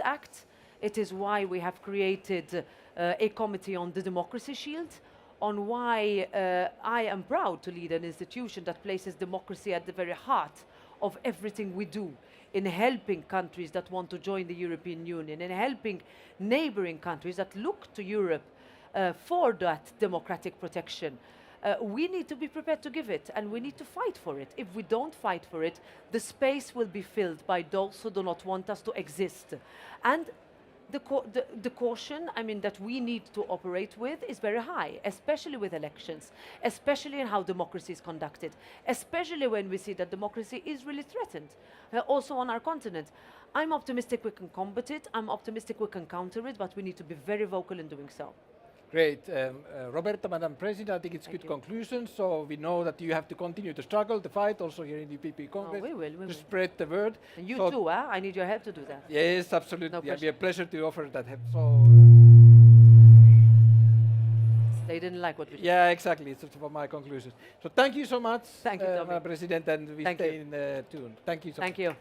Act. It is why we have created a committee on the Democracy Shield, on why I am proud to lead an institution that places democracy at the very heart of everything we do in helping countries that want to join the European Union, in helping neighboring countries that look to Europe for that democratic protection. We need to be prepared to give it, and we need to fight for it. If we don't fight for it, the space will be filled by those who do not want us to exist. And the caution, I mean, that we need to operate with is very high, especially with elections, especially in how democracy is conducted, especially when we see that democracy is really threatened, also on our continent. I'm optimistic we can combat it, I'm optimistic we can counter it, but we need to be very vocal in doing so. Great. Roberta, Madam President, I think it's Thank good you. conclusion. So we know that you have to continue to struggle, the fight, also here in the EPP Congress, we will. to spread the word. And you So too, huh? I need your help to do that. yes, absolutely. No It'll be pressure. a pleasure to offer that help. So They didn't like what we did. yeah, exactly. It's for my conclusions. So thank you so much, Thank you, Tommy. Madam President, and we Thank stay you. in tune. Thank you so Thank much. you.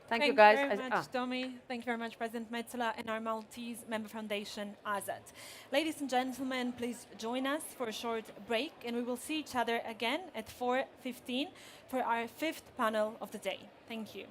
Thank you, Thank guys. you very much, Tommy. Thank you very much, President Metsola and our Maltese member foundation, Azad. Ladies and gentlemen, please join us for a short break, and we will see each other again at 4:15 for our 5th panel of the day. Thank you.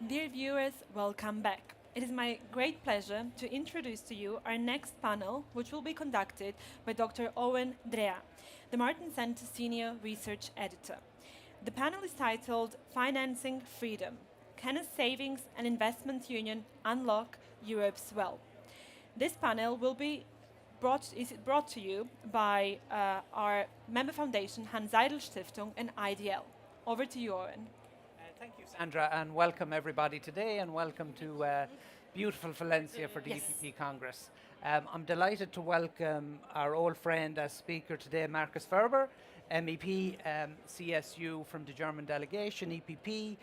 Dear viewers, welcome back. It is my great pleasure to introduce to you our next panel, which will be conducted by Dr. Owen Drea, the Martin Center Senior Research Editor. The panel is titled Financing Freedom: Can a Savings and Investment Union Unlock Europe's Wealth? This panel will be brought to you by our member foundation, Hans Seidel Stiftung and IDL. Over to you, Owen. Thank you, Sandra, and welcome everybody today, and welcome to beautiful Valencia for the Yes. EPP Congress. I'm delighted to welcome our old friend as speaker today, Markus Ferber, MEP, CSU from the German delegation, EPP,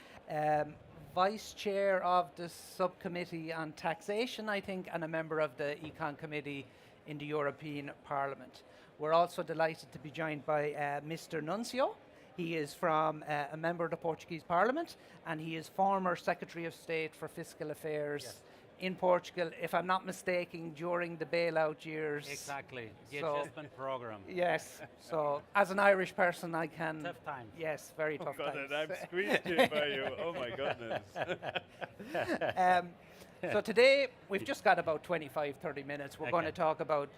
Vice Chair of the Subcommittee on Taxation, I think, and a member of the Econ Committee in the European Parliament. We're also delighted to be joined by Mr. Nuncio. He is from a member of the Portuguese Parliament, and he is former Secretary of State for Fiscal Affairs in Portugal, if I'm not mistaken, during the bailout years. Exactly, the So- adjustment program. Yes, so as an Irish person, I can. Tough times. Yes, very tough God, times. and I'm squeezed here by you. Oh my goodness. So today we've just got about 25-30 minutes. We're going to Okay. talk about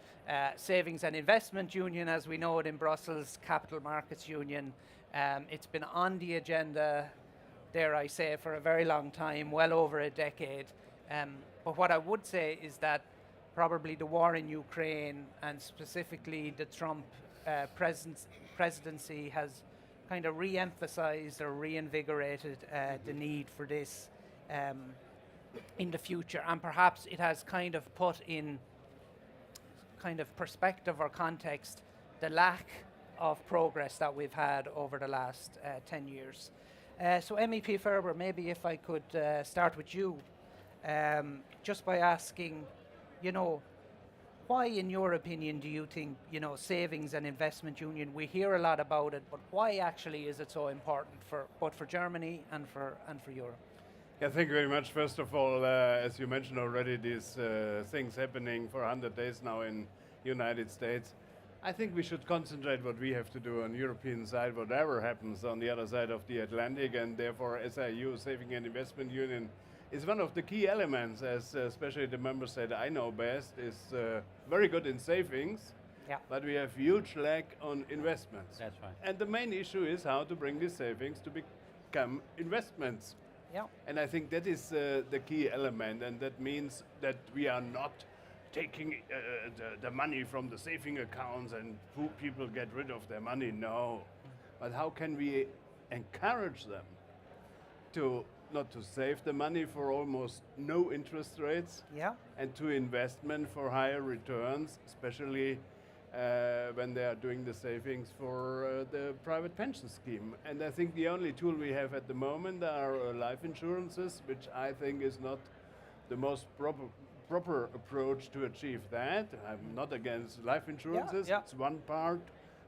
Savings and Investment Union as we know it in Brussels, Capital Markets Union. It's been on the agenda, dare I say, for a very long time, well over a decade. But what I would say is that probably the war in Ukraine and specifically the Trump presidency has kind of re-emphasized or reinvigorated the need for this in the future, and perhaps it has kind of put in kind of perspective or context the lack of progress that we've had over the last 10 years. So MEP Ferber, maybe if I could start with you, just by asking, why in your opinion do you think, savings and investment union, we hear a lot about it, but why actually is it so important for both for Germany and for Europe? Yeah, thank you very much. First of all, as you mentioned already, these things happening for 100 days now in United States. I think we should concentrate what we have to do on European side, whatever happens on the other side of the Atlantic, and therefore SIU, Saving and Investment Union, is one of the key elements, as especially the member state I know best, is very good in savings, Yeah. but we have huge lack on investments. That's right. And the main issue is how to bring these savings to become investments. Yeah. And I think that is the key element, and that means that we are not taking the money from the saving accounts and people get rid of their money. No. But how can we encourage them to not to save the money for almost no interest rates Yeah. and to investment for higher returns, especially when they are doing the savings for the private pension scheme. And I think the only tool we have at the moment are life insurances, which I think is not the most proper approach to achieve that. I'm not against life insurances, yeah. it's one part,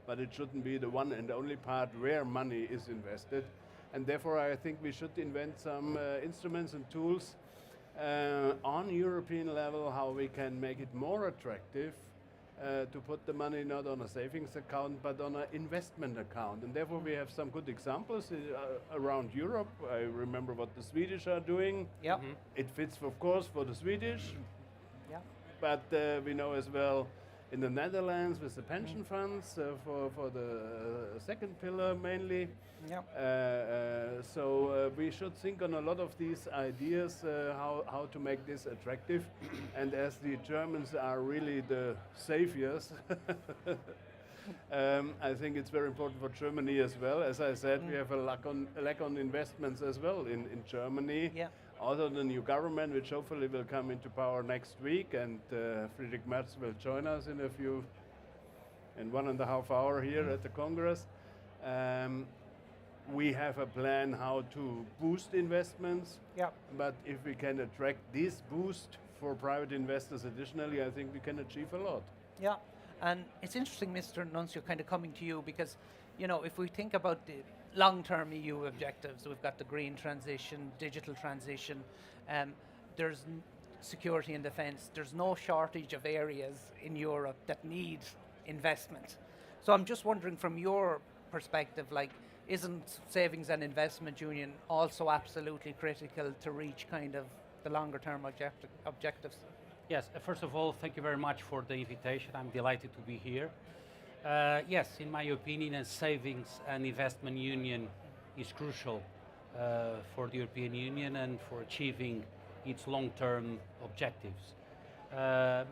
but it shouldn't be the one and only part where money is invested. And therefore I think we should invent some instruments and tools on European level, how we can make it more attractive to put the money not on a savings account but on an investment account. And therefore we have some good examples around Europe. I remember what the Swedish are doing. Yeah. It fits, of course, for the Swedish, Yeah. but we know as well in the Netherlands with the pension funds for the second pillar mainly. Yeah. So we should think on a lot of these ideas, how to make this attractive. And as the Germans are really the saviors, I think it's very important for Germany as well. As I said, we have a lack on investments as well in Germany. Yeah. Also the new government, which hopefully will come into power next week, and Friedrich Merz will join us in 1.5 hours here at the Congress. We have a plan how to boost investments, Yeah. but if we can attract this boost for private investors additionally, I think we can achieve a lot. Yeah, and it's interesting, Mr. Nuncio, kind of coming to you because, if we think about the long-term EU objectives, we've got the green transition, digital transition, there's security and defence. There's no shortage of areas in Europe that need investment. So I'm just wondering from your perspective, isn't savings and investment union also absolutely critical to reach kind of the longer term objectives? Yes, first of all, thank you very much for the invitation. I'm delighted to be here. Yes, in my opinion, a savings and investment union is crucial for the European Union and for achieving its long-term objectives.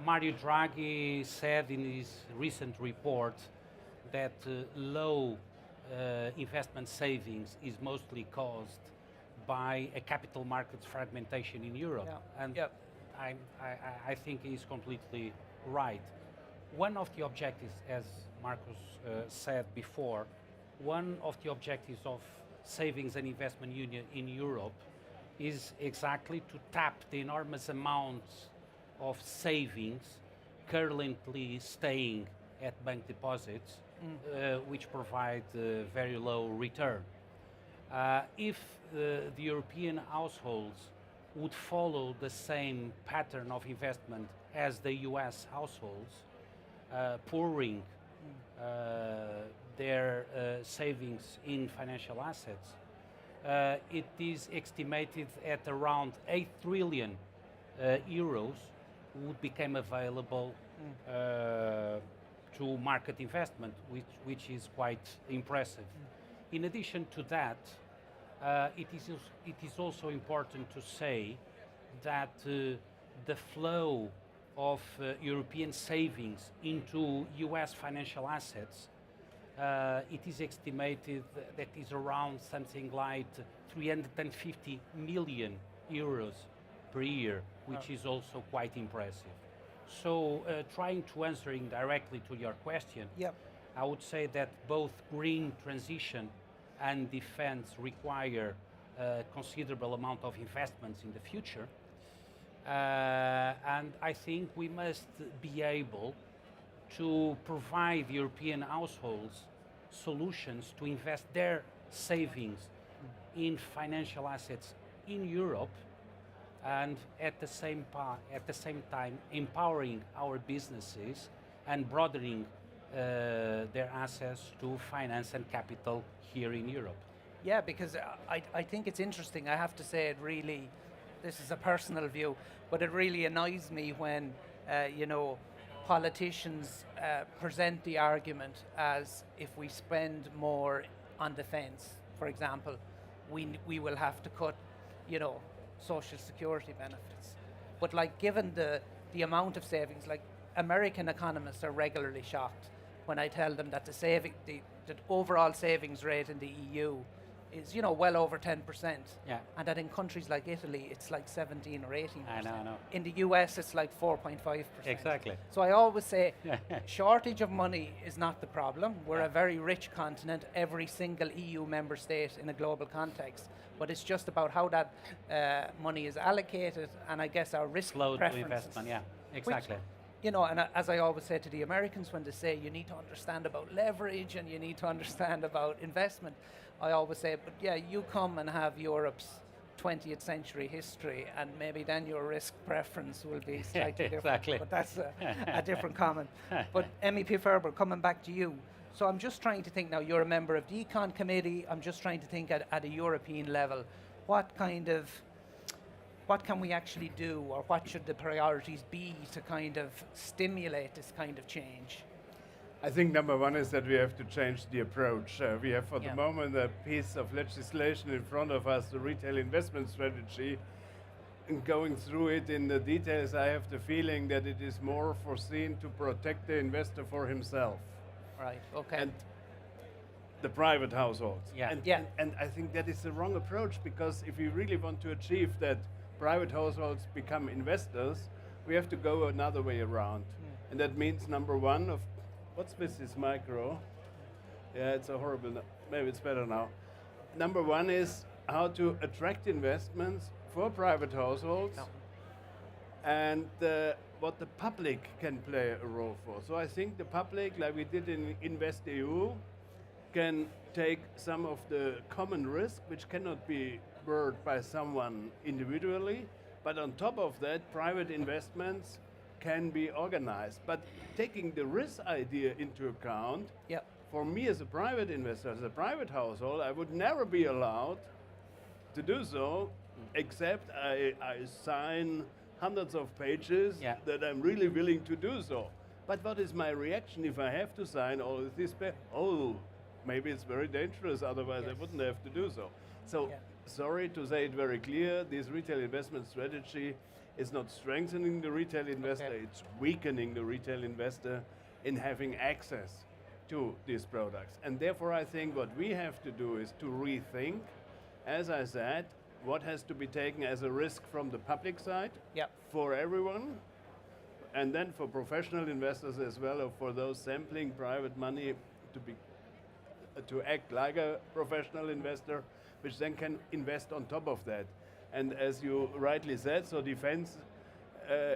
Mario Draghi said in his recent report that low investment savings is mostly caused by a capital markets fragmentation in Europe. Yeah. And Yep. I think he's completely right. One of the objectives, as Marcus said before, one of the objectives of savings and investment union in Europe is exactly to tap the enormous amounts of savings currently staying at bank deposits, which provide very low return. If the European households would follow the same pattern of investment as the US households, pouring their savings in financial assets, it is estimated at around 8 trillion euros would become available to market investment, which is quite impressive. In addition to that, it is also important to say that the flow of European savings into US financial assets, it is estimated that is around something like 350 million euros per year, which is also quite impressive. So trying to answering directly to your question, Yep. I would say that both green transition and defense require a considerable amount of investments in the future. And I think we must be able to provide European households solutions to invest their savings in financial assets in Europe, and at the same time empowering our businesses and broadening their access to finance and capital here in Europe. Yeah, because I think it's interesting. I have to say, it really, this is a personal view, but it really annoys me when, politicians present the argument as if we spend more on defense, for example, we will have to cut, social security benefits. But like, given the amount of savings, like American economists are regularly shocked when I tell them that the overall savings rate in the EU is, well over 10%. Yeah. And that in countries like Italy, it's like 17 or 18%. I know. In the US, it's like 4.5%. Exactly. So I always say, shortage of money is not the problem. We're Yeah. a very rich continent, every single EU member state in a global context. But it's just about how that money is allocated, and I guess our risk Flow to preferences. investment, yeah, exactly. And as I always say to the Americans when they say you need to understand about leverage and you need to understand about investment, I always say, but yeah, you come and have Europe's 20th century history, and maybe then your risk preference will be slightly different. Exactly. But that's a different comment. But MEP Ferber, coming back to you. So I'm just trying to think now, you're a member of the Econ Committee, I'm just trying to think at a European level, what can we actually do, or what should the priorities be to kind of stimulate this kind of change? I think number one is that we have to change the approach. We have for the moment a piece of legislation in front of us, the retail investment strategy. And going through it in the details, I have the feeling that it is more foreseen to protect the investor for himself. Right, okay. And the private households. Yeah. And I think that is the wrong approach, because if we really want to achieve that private households become investors, we have to go another way around. And that means number one of, what's with this micro? Yeah, it's a horrible, maybe it's better now. Number one is how to attract investments for private households and what the public can play a role for. So I think the public, like we did in InvestEU, can take some of the common risk, which cannot be borne by someone individually, but on top of that, private investments can be organized. But taking the risk idea into account, For me as a private investor, as a private household, I would never be allowed to do so, except I sign hundreds of pages Yeah. that I'm really willing to do so. But what is my reaction if I have to sign all of this? Oh, maybe it's very dangerous, otherwise I wouldn't have to do so. So, Yeah. sorry to say it very clear, this retail investment strategy is not strengthening the retail investor, Okay. it's weakening the retail investor in having access to these products. And therefore I think what we have to do is to rethink, as I said, what has to be taken as a risk from the public side Yeah. for everyone, and then for professional investors as well, or for those sampling private money to act like a professional investor, which then can invest on top of that. And as you rightly said, so defense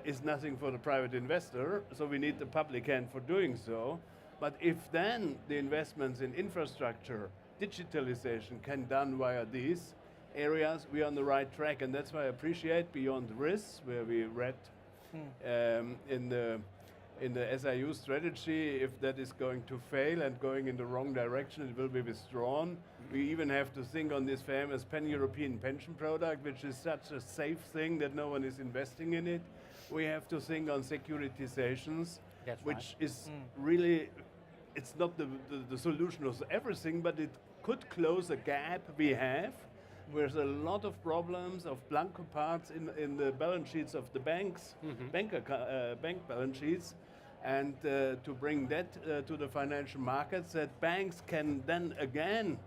is nothing for the private investor, so we need the public hand for doing so. But if then the investments in infrastructure, digitalization can done via these areas, we are on the right track. And that's why I appreciate Beyond Risks, where we read in the SIU strategy, if that is going to fail and going in the wrong direction, it will be withdrawn. We even have to think on this famous pan-European pension product, which is such a safe thing that no one is investing in it. We have to think on securitizations, That's which is really, it's not the solution of everything, but it could close a gap we have. There's a lot of problems of blanco parts in the balance sheets of the banks, bank balance sheets, and to bring that to the financial markets, that banks can then again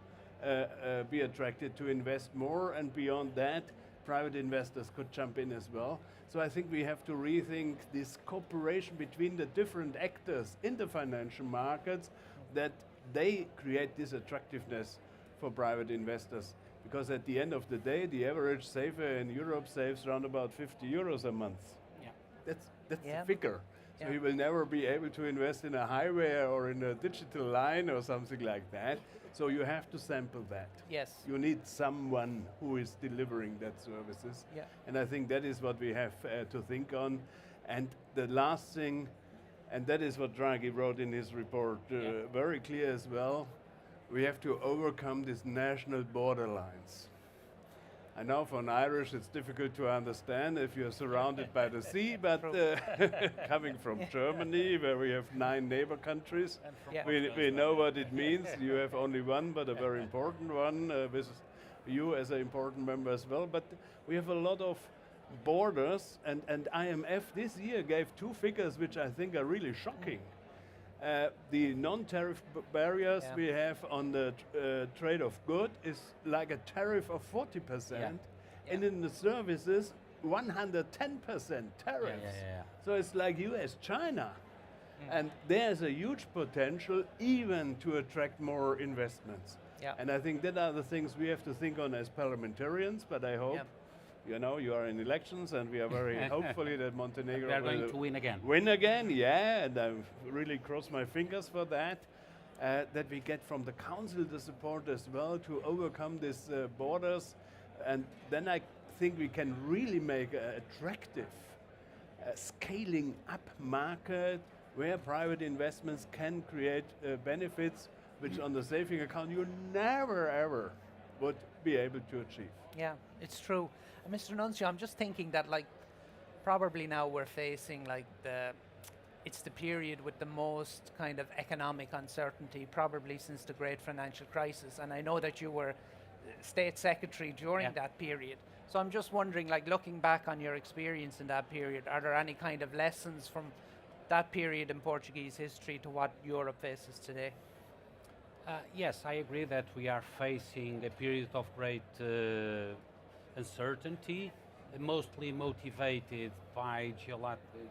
be attracted to invest more, and beyond that, private investors could jump in as well. So I think we have to rethink this cooperation between the different actors in the financial markets, that they create this attractiveness for private investors. Because at the end of the day, the average saver in Europe saves around about 50 euros a month. Yeah. That's Yeah. the figure. So Yeah. he will never be able to invest in a highway or in a digital line or something like that. So you have to sample that. Yes. You need someone who is delivering that services. Yeah. And I think that is what we have to think on. And the last thing, and that is what Draghi wrote in his report, very clear as well, we have to overcome these national borderlines. I know for an Irish it's difficult to understand if you're surrounded by the sea, but coming from Germany, where we have 9 neighbor countries, Yeah. we know what it means. You have only one, but a very important one, with you as an important member as well. But we have a lot of borders, and IMF this year gave 2 figures which I think are really shocking. The non-tariff barriers we have on the trade of goods is like a tariff of 40%, and in the services, 110% tariffs. So it's like US, China. And there's a huge potential even to attract more investments. Yeah. And I think that are the things we have to think on as parliamentarians, but I hope, you know, you are in elections, and we are very hopefully that Montenegro We are going will to win again. win again, yeah, and I really cross my fingers for that. That we get from the council the support as well to overcome these borders, and then I think we can really make an attractive scaling up market where private investments can create benefits which on the saving account you never ever would be able to achieve. Yeah, it's true. And Mr. Nuncio, I'm just thinking that, like, probably now we're facing like it's the period with the most kind of economic uncertainty probably since the great financial crisis. And I know that you were state secretary during that period. So I'm just wondering, like, looking back on your experience in that period, are there any kind of lessons from that period in Portuguese history to what Europe faces today? Yes, I agree that we are facing a period of great uncertainty, mostly motivated by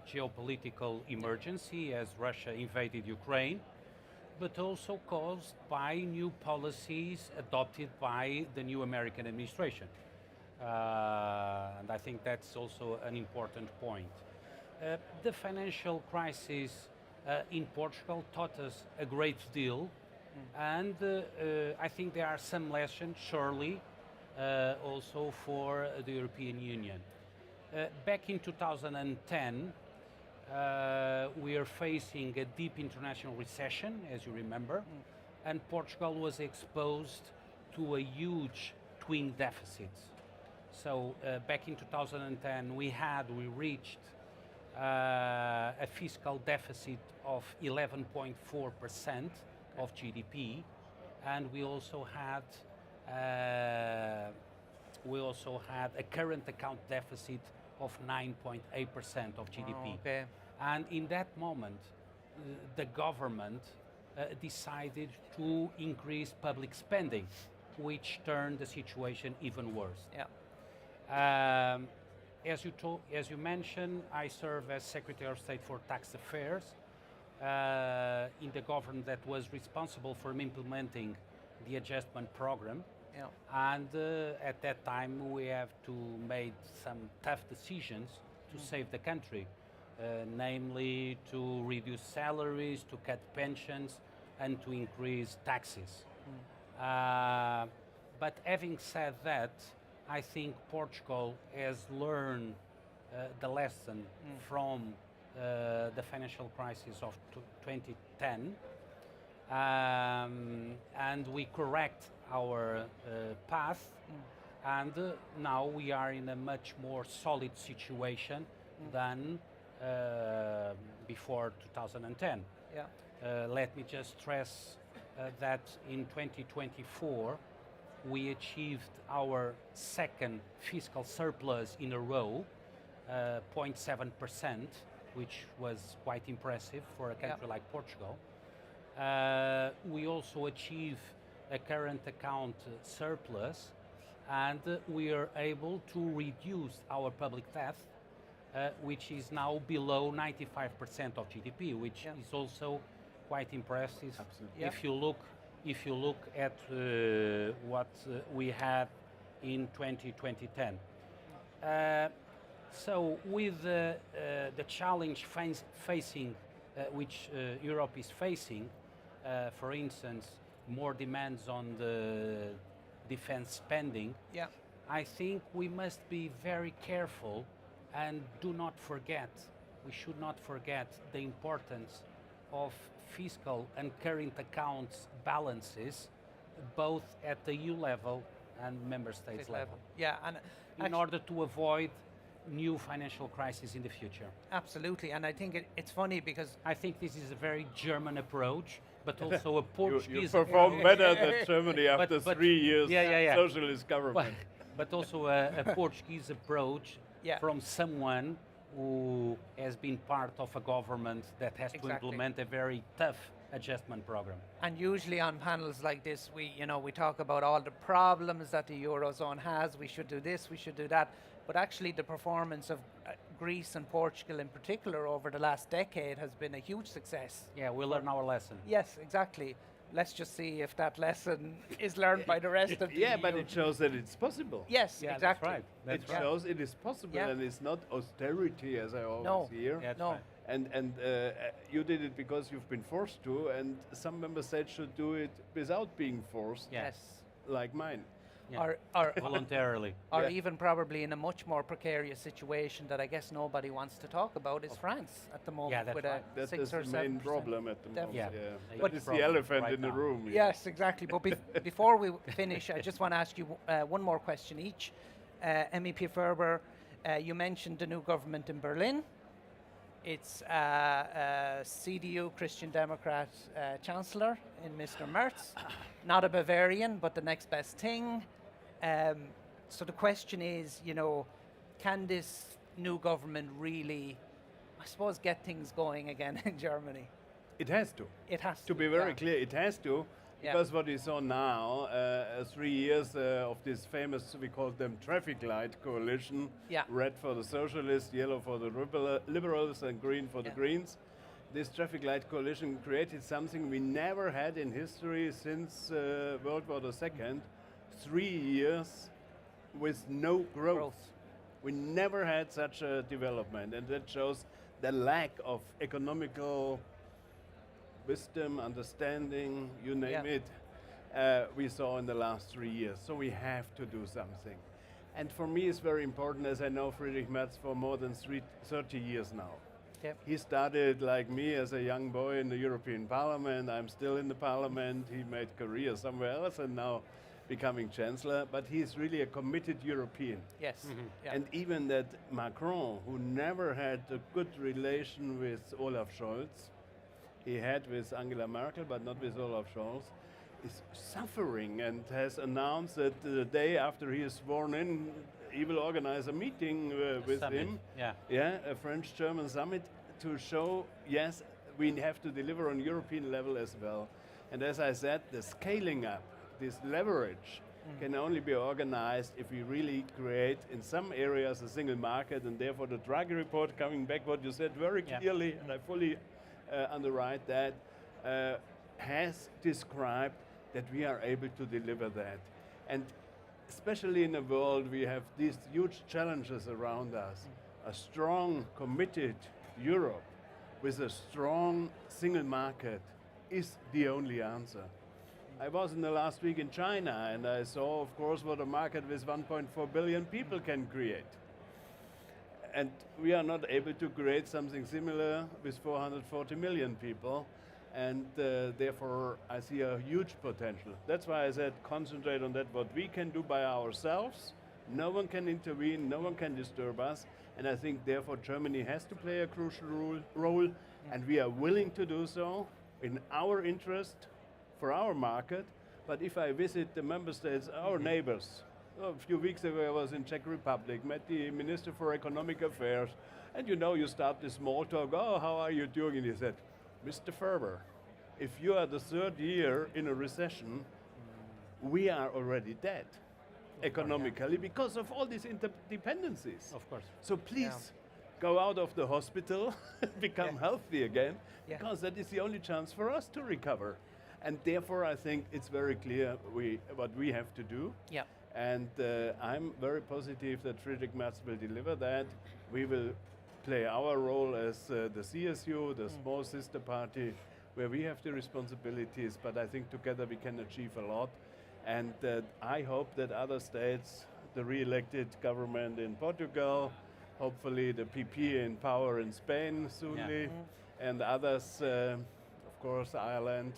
geopolitical emergency as Russia invaded Ukraine, but also caused by new policies adopted by the new American administration. And I think that's also an important point. The financial crisis in Portugal taught us a great deal, and I think there are some lessons, surely, also for the European Union. Back in 2010, we are facing a deep international recession, as you remember, and Portugal was exposed to a huge twin deficit. So back in 2010, we reached a fiscal deficit of 11.4% of GDP, and we also had a current account deficit of 9.8% of GDP. Oh, okay. And in that moment, the government decided to increase public spending, which turned the situation even worse. Yeah. As you mentioned, I serve as Secretary of State for Tax Affairs in the government that was responsible for implementing the adjustment program. Yeah. And at that time, we have to make some tough decisions to save the country, namely to reduce salaries, to cut pensions, and to increase taxes. But having said that, I think Portugal has learned the lesson from the financial crisis of 2010, and we correct our path, and now we are in a much more solid situation than before 2010. Yeah. Let me just stress that in 2024 we achieved our second fiscal surplus in a row, 0.7%, which was quite impressive for a country like Portugal. We also achieved a current account surplus, and we are able to reduce our public debt, which is now below 95% of GDP, which is also quite impressive. Absolutely. Yeah. If you look at what we had in 2010. So with the challenge facing, which Europe is facing, for instance, more demands on the defense spending, Yeah. I think we must be very careful and we should not forget the importance of fiscal and current accounts balances, both at the EU level and member states level, Yeah, and in order to avoid new financial crises in the future. absolutely. And I think it's funny because I think this is a very German approach, but also a You Portuguese perform better than Germany after but 3 years yeah. socialist government. but also a Portuguese approach Yeah. from someone who has been part of a government that has to Exactly. implement a very tough adjustment program. And usually on panels like this, we talk about all the problems that the Eurozone has. We should do this, we should do that. But actually the performance of Greece and Portugal in particular over the last decade has been a huge success. Yeah, we learn our lesson. Yes, exactly. Let's just see if that lesson is learned by the rest of the Yeah, EU. but it shows that it's possible. Yes, Yeah, exactly. that's right. That's It right. shows it is possible, Yeah. and it's not austerity as I always No. hear. That's No. right. And you did it because you've been forced to, and some member states should do it without being forced, Yeah. Yes. like mine. Yeah. Or Voluntarily. or Yeah. even probably in a much more precarious situation that I guess nobody wants to talk about is France at the moment Yeah, that's with right. a That 6 is or the 7%. main problem at the moment. Definitely. Yeah. Yeah. But But it's the problem elephant right in the now. room. Yes, exactly. But before we finish, I just want to ask you one more question each. MEP Ferber, you mentioned the new government in Berlin. It's CDU, Christian Democrat Chancellor in Mr. Merz. Not a Bavarian, but the next best thing. So the question is, can this new government really, I suppose, get things going again in Germany? It has to. It has to. To be very yeah. clear, it has to, Yeah. because what we saw now, 3 years of this famous, we call them traffic light coalition, Yeah. red for the socialists, yellow for the liberals, and green for the Yeah. Greens. This traffic light coalition created something we never had in history since World War II, 3 years with no growth. We never had such a development, and that shows the lack of economical wisdom, understanding, you name Yeah. it, we saw in the last 3 years. So we have to do something. And for me, it's very important, as I know Friedrich Merz for more than 30 years now. Okay. He started like me as a young boy in the European Parliament. I'm still in the Parliament. He made career somewhere else and now becoming Chancellor. But he's really a committed European. Yes. Yeah. And even that Macron, who never had a good relation with Olaf Scholz, he had with Angela Merkel, but not with Olaf Scholz, is suffering and has announced that the day after he is sworn in, he will organize a meeting with summit, him. yeah. A French-German summit to show, yes, we have to deliver on European level as well. And as I said, the scaling up, this leverage, can only be organized if we really create in some areas a single market, and therefore the Draghi report, coming back what you said very clearly, and I fully underwrite that, has described that we are able to deliver that. And especially in a world we have these huge challenges around us, a strong, committed Europe with a strong single market is the only answer. I was in the last week in China and I saw, of course, what a market with 1.4 billion people can create. And we are not able to create something similar with 440 million people. And therefore, I see a huge potential. That's why I said concentrate on that, what we can do by ourselves. No one can intervene, no one can disturb us. And I think, therefore, Germany has to play a crucial role, and we are willing to do so in our interest, for our market. But if I visit the member states, our neighbors, a few weeks ago I was in Czech Republic, met the Minister for Economic Affairs, and you start this small talk, oh, how are you doing? And he said, Mr. Ferber, if you are the third year in a recession, we are already dead economically because of all these interdependencies. Of course. So please go out of the hospital, become healthy again, because that is the only chance for us to recover. And therefore, I think it's very clear what we have to do. Yeah. And I'm very positive that Friedrich Merz will deliver that. We will play our role as the CSU, the small sister party, where we have the responsibilities, but I think together we can achieve a lot. And I hope that other states, the re-elected government in Portugal, hopefully the PP in power in Spain soonly, and others, of course, Ireland,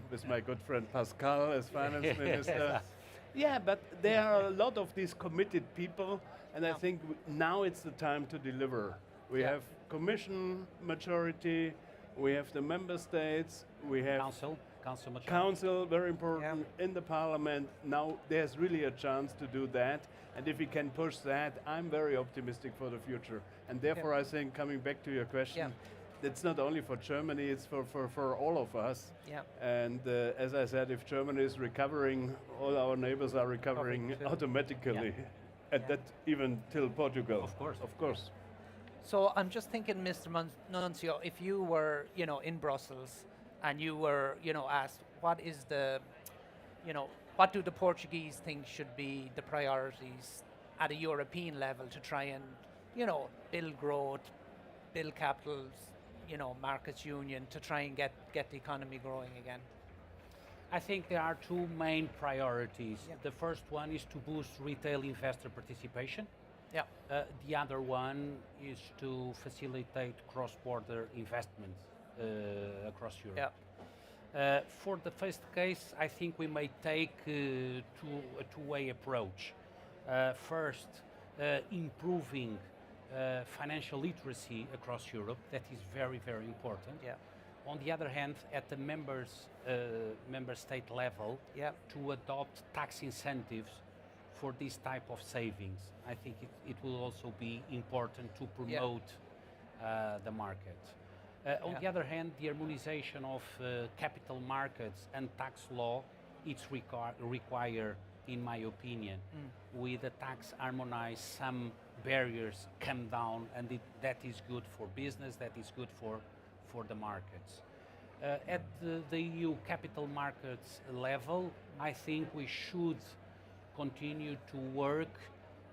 with my good friend Pascal as finance minister. Yeah, but there are a lot of these committed people, and I think now it's the time to deliver. We have Commission majority, we have the member states, we have Council majority. Council, very important, in the Parliament. Now there's really a chance to do that, and if we can push that, I'm very optimistic for the future. And therefore I think, coming back to your question, it's not only for Germany, it's for all of us. Yeah. And as I said, if Germany is recovering, all our neighbors are recovering automatically. And that even till Portugal. Of course. Of course. So I'm just thinking, Mr. Nuncio, if you were, in Brussels and you were, asked what is the, what do the Portuguese think should be the priorities at a European level to try and, build growth, build capitals, markets union to try and get the economy growing again? I think there are two main priorities. The first one is to boost retail investor participation. Yeah. The other one is to facilitate cross-border investment across Europe. Yeah. For the first case, I think we may take a two-way approach. First, improving financial literacy across Europe. That is very, very important. Yeah. On the other hand, at the member state level, to adopt tax incentives for this type of savings. I think it will also be important to promote the market. On the other hand, the harmonization of capital markets and tax law, it's require, in my opinion, with the tax harmonized, some barriers come down, and that is good for business, that is good for the markets. At the EU capital markets level, I think we should continue to work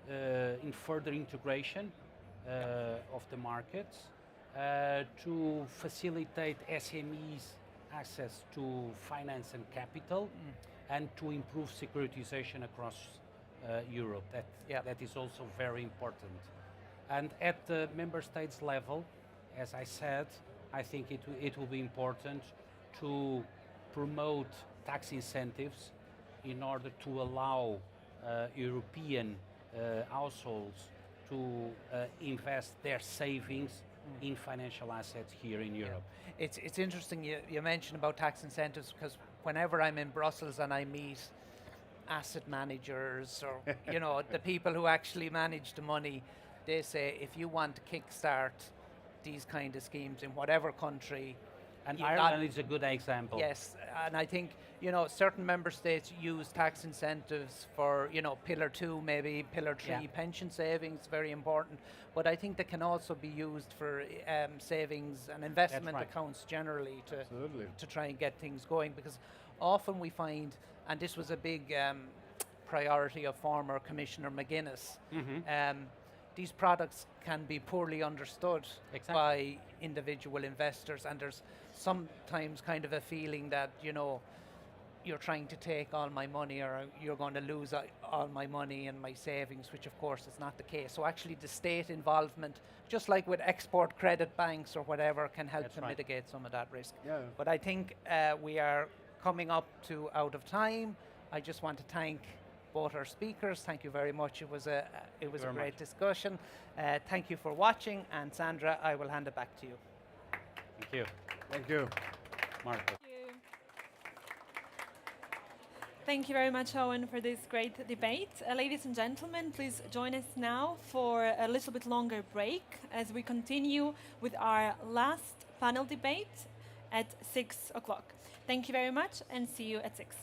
in further integration of the markets to facilitate SMEs access to finance and capital and to improve securitization across Europe. That is also very important. And at the member states level, as I said, I think it will be important to promote tax incentives in order to allow European households to invest their savings in financial assets here in Europe. It's interesting you mentioned about tax incentives, because whenever I'm in Brussels and I meet asset managers or the people who actually manage the money, they say if you want to kickstart these kind of schemes in whatever country, And you Ireland is a good example. yes, and I think certain member states use tax incentives for Pillar 2, maybe Pillar 3 Yeah. pension savings, very important. But I think they can also be used for savings and investment right. accounts generally Absolutely. to try and get things going, because often we find, and this was a big priority of former Commissioner McGuinness, these products can be poorly understood Exactly. by individual investors, and there's sometimes kind of a feeling that you're trying to take all my money, or you're going to lose all my money and my savings, which of course is not the case. So actually the state involvement, just like with export credit banks or whatever, can help That's to right. mitigate some of that risk. Yeah. But I think we are coming up to out of time. I just want to thank both our speakers. Thank you very much. It was a very great much. discussion. Thank you for watching, and Sandra, I will hand it back to you. Thank you, Thank you. Marco. Thank you very much, Owen, for this great debate. Ladies and gentlemen, please join us now for a little bit longer break as we continue with our last panel debate at 6 o'clock. Thank you very much, and see you at 6.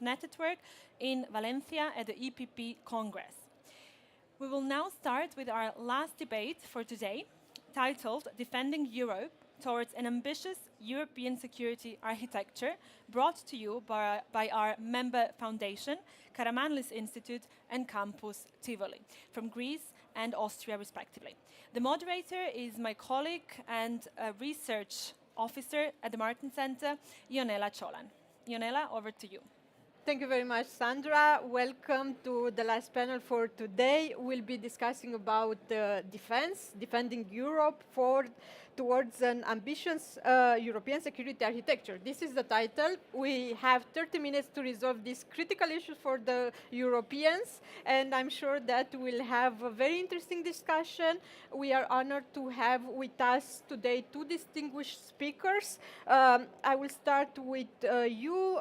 Network in Valencia at the EPP Congress. We will now start with our last debate for today, titled Defending Europe Towards an Ambitious European Security Architecture, brought to you by our member foundation, Karamanlis Institute and Campus Tivoli, from Greece and Austria, respectively. The moderator is my colleague and a research officer at the Martin Center, Ionela Cholan. Ionela, over to you. Thank you very much, Sandra. Welcome to the last panel for today. We'll be discussing about defense, defending Europe towards an ambitious European security architecture. This is the title. We have 30 minutes to resolve these critical issues for the Europeans, and I'm sure that we'll have a very interesting discussion. We are honored to have with us today two distinguished speakers. I will start with you,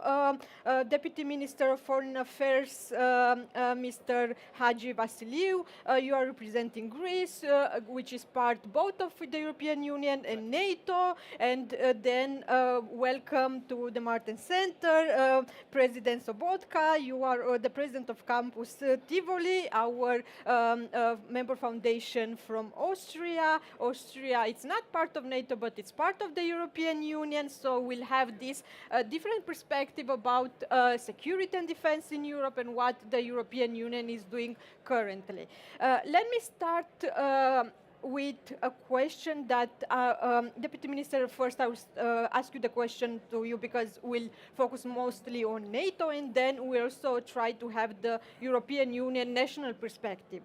Deputy Minister of Foreign Affairs, Mr. Hagi Vasiliou. You are representing Greece, which is part both of the European Union and NATO. And then welcome to the Martin Center, President Sobotka. You are the president of Campus Tivoli, our member foundation from Austria. Austria, it's not part of NATO, but it's part of the European Union. So we'll have this different perspective about security and defense in Europe and what the European Union is doing currently. Let me start with a question that, Deputy Minister, first I will ask you the question to you because we'll focus mostly on NATO and then we'll also try to have the European Union national perspective.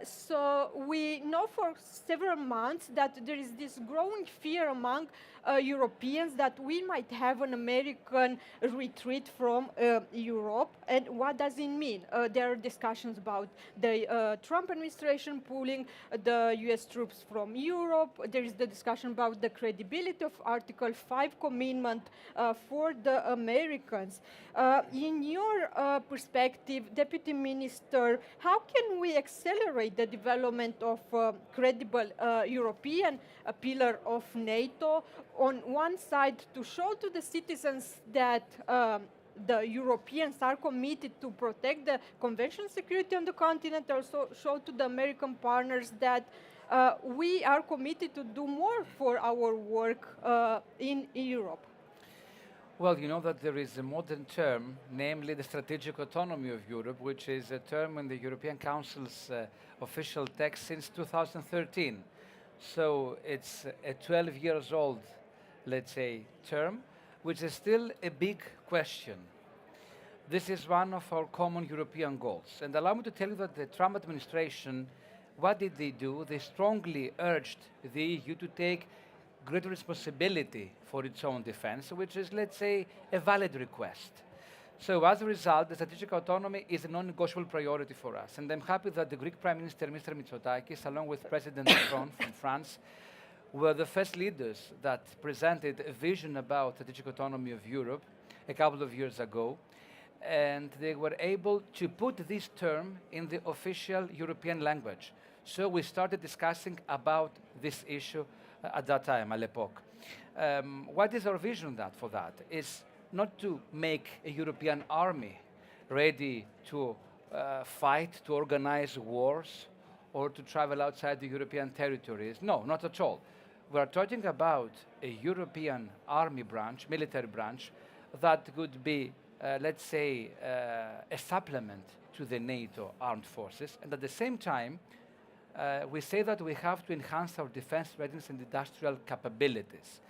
So we know for several months that there is this growing fear among Europeans that we might have an American retreat from Europe. And what does it mean? There are discussions about the Trump administration pulling the US troops from Europe. There is the discussion about the credibility of Article 5 commitment for the Americans. In your perspective, Deputy Minister, how can we accelerate the development of credible European pillar of NATO? On one side, to show to the citizens that the Europeans are committed to protect the conventional security on the continent, also show to the American partners that we are committed to do more for our work in Europe. Well, you know that there is a modern term, namely the strategic autonomy of Europe, which is a term in the European Council's official text since 2013. So it's a 12 years old, let's say, term, which is still a big question. This is one of our common European goals. And allow me to tell you that the Trump administration, what did they do? They strongly urged the EU to take greater responsibility for its own defense, which is, let's say, a valid request. So as a result, the strategic autonomy is a non-negotiable priority for us. And I'm happy that the Greek Prime Minister, Mr. Mitsotakis, along with President Macron from France, were the first leaders that presented a vision about strategic autonomy of Europe a couple of years ago. And they were able to put this term in the official European language. So we started discussing about this issue at that time, à l'époque. What is our vision for that? Is not to make a European army ready to fight, to organize wars, or to travel outside the European territories. No, not at all. We are talking about a European army branch, military branch, that could be, let's say, a supplement to the NATO armed forces. And at the same time, we say that we have to enhance our defense readiness and industrial capabilities.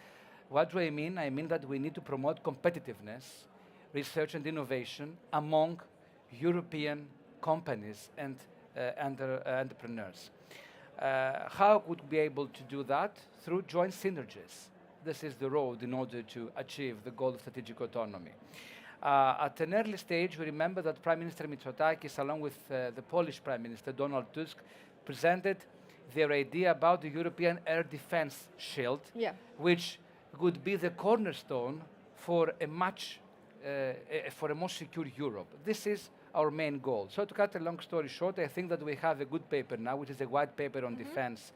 What do I mean? I mean that we need to promote competitiveness, research and innovation among European companies and entrepreneurs. How would we be able to do that? Through joint synergies. This is the road in order to achieve the goal of strategic autonomy. At an early stage, we remember that Prime Minister Mitsotakis, along with the Polish Prime Minister Donald Tusk, presented their idea about the European air defense shield, which would be the cornerstone for a more secure Europe. This is our main goal. So to cut a long story short, I think that we have a good paper now, which is a white paper on defense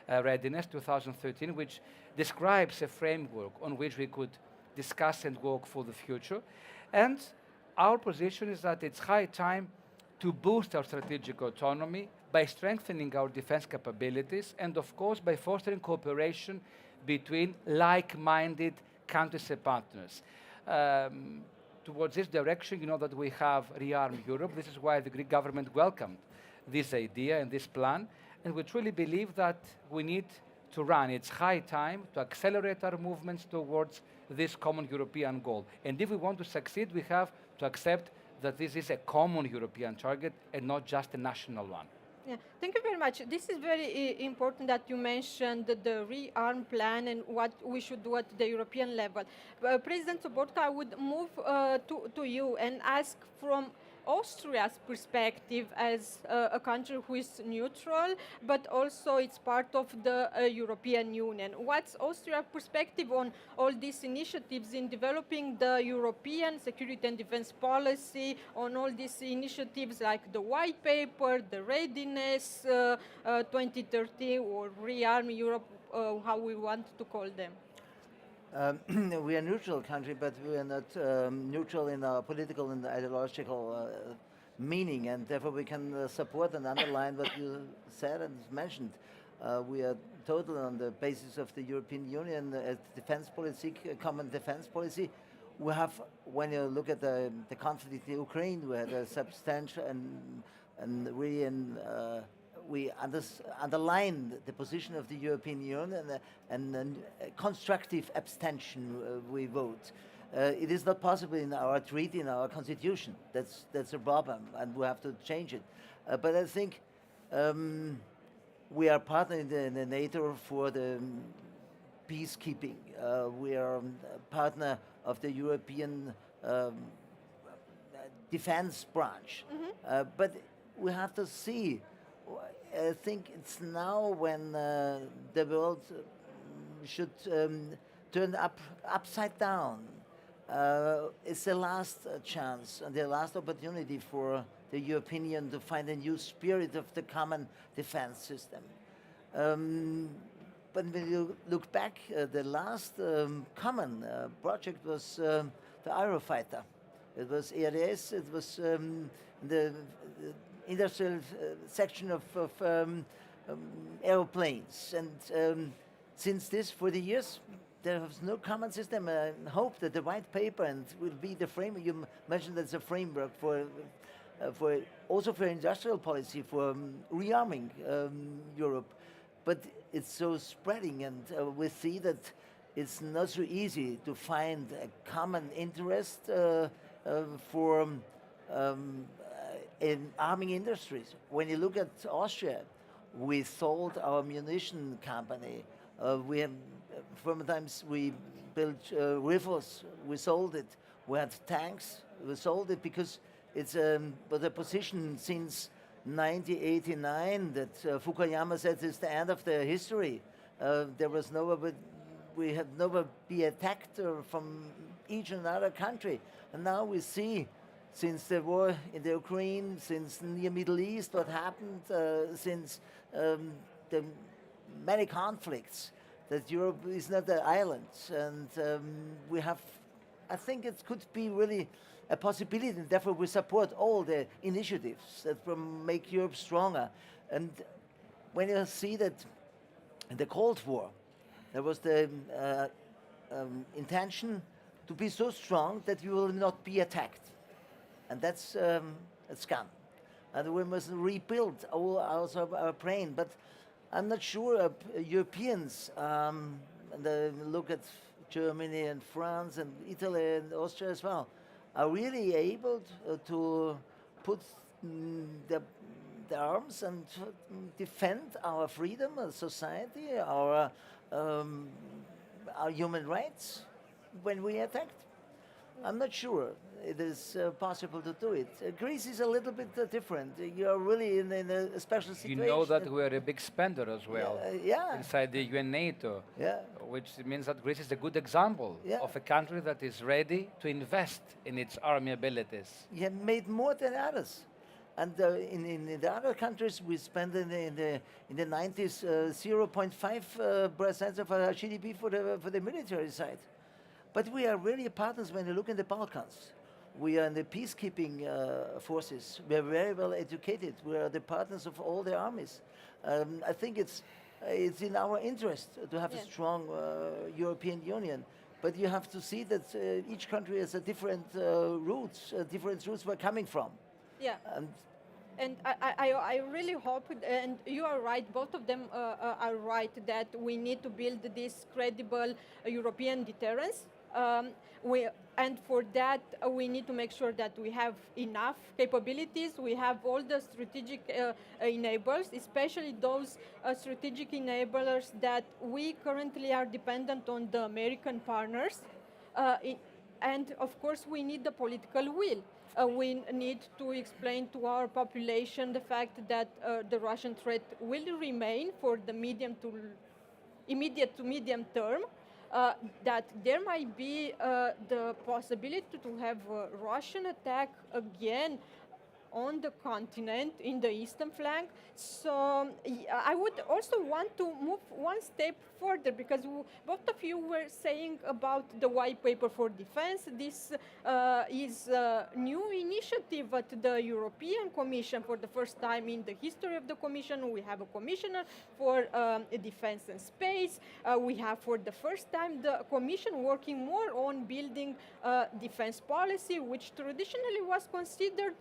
readiness 2013, which describes a framework on which we could discuss and work for the future. And our position is that it's high time to boost our strategic autonomy by strengthening our defense capabilities and, of course, by fostering cooperation between like-minded countries and partners. Towards this direction, you know that we have Rearm Europe. This is why the Greek government welcomed this idea and this plan. And we truly believe that we need to run. It's high time to accelerate our movements towards this common European goal. And if we want to succeed, we have to accept that this is a common European target and not just a national one. Yeah, thank you very much. This is very important that you mentioned the rearm plan and what we should do at the European level. President Sobotka, I would move to you and ask from Austria's perspective as a country who is neutral, but also it's part of the European Union. What's Austria's perspective on all these initiatives in developing the European security and defense policy, on all these initiatives like the white paper, the readiness 2030, or rearm Europe, how we want to call them? We are a neutral country, but we are not neutral in our political and ideological meaning, and therefore we can support and underline what you said and mentioned. We are totally on the basis of the European Union defense policy, common defense policy. We have, when you look at the conflict in Ukraine, we had a substantial and really we underline the position of the European Union and constructive abstention we vote. It is not possible in our treaty, in our constitution. That's a problem, and we have to change it. But I think we are partner in the NATO for the peacekeeping. We are a partner of the European defense branch. But we have to see, I think it's now when the world should turn upside down. It's the last chance and the last opportunity for the European Union to find a new spirit of the common defense system. But when you look back, the last common project was the Eurofighter. It was ERDS, it was the industrial section of aeroplanes. And since this, for the years, there was no common system. I hope that the white paper and will be the framework. You mentioned that's a framework for also for industrial policy, for rearming Europe. But it's so spreading, and we see that it's not so easy to find a common interest for in arming industries. When you look at Austria, we sold our munition company. We have, sometimes we built rifles, we sold it. We had tanks, we sold it because it's was a position since 1989 that Fukuyama said is the end of the history. There was we had never be attacked from each another country. And now we see, since the war in the Ukraine, since near Middle East, what happened, since the many conflicts, that Europe is not an island. And we have, I think it could be really a possibility, and therefore we support all the initiatives that will make Europe stronger. And when you see that in the Cold War, there was the intention to be so strong that you will not be attacked. And that's it's gone. And we must rebuild all our brain. But I'm not sure Europeans, and look at Germany and France and Italy and Austria as well, are really able to put the arms and defend our freedom, our society, our human rights when we are attacked. I'm not sure it is possible to do it. Greece is a little bit different. You're really in a special situation. You know that we're a big spender as well yeah. inside the UN NATO, Yeah. which means that Greece is a good example of a country that is ready to invest in its army abilities. You have made more than others. And in the other countries, we spend in the 90s 0.5% of our GDP for the military side. But we are really partners when you look in the Balkans. We are in the peacekeeping forces. We are very well educated. We are the partners of all the armies. I think it's in our interest to have a strong European Union. But you have to see that each country has a different roots we're coming from. Yeah. And I really hope, and you are right, both of them are right, that we need to build this credible European deterrence. And for that, we need to make sure that we have enough capabilities, we have all the strategic enablers, especially those strategic enablers that we currently are dependent on the American partners. And of course, we need the political will. We need to explain to our population the fact that the Russian threat will remain for the immediate to medium term, that there might be the possibility to have a Russian attack again on the continent, in the eastern flank. So I would also want to move one step further, because both of you were saying about the white paper for defense. This is a new initiative at the European Commission. For the first time in the history of the Commission, we have a commissioner for defense and space. We have for the first time the Commission working more on building defense policy, which traditionally was considered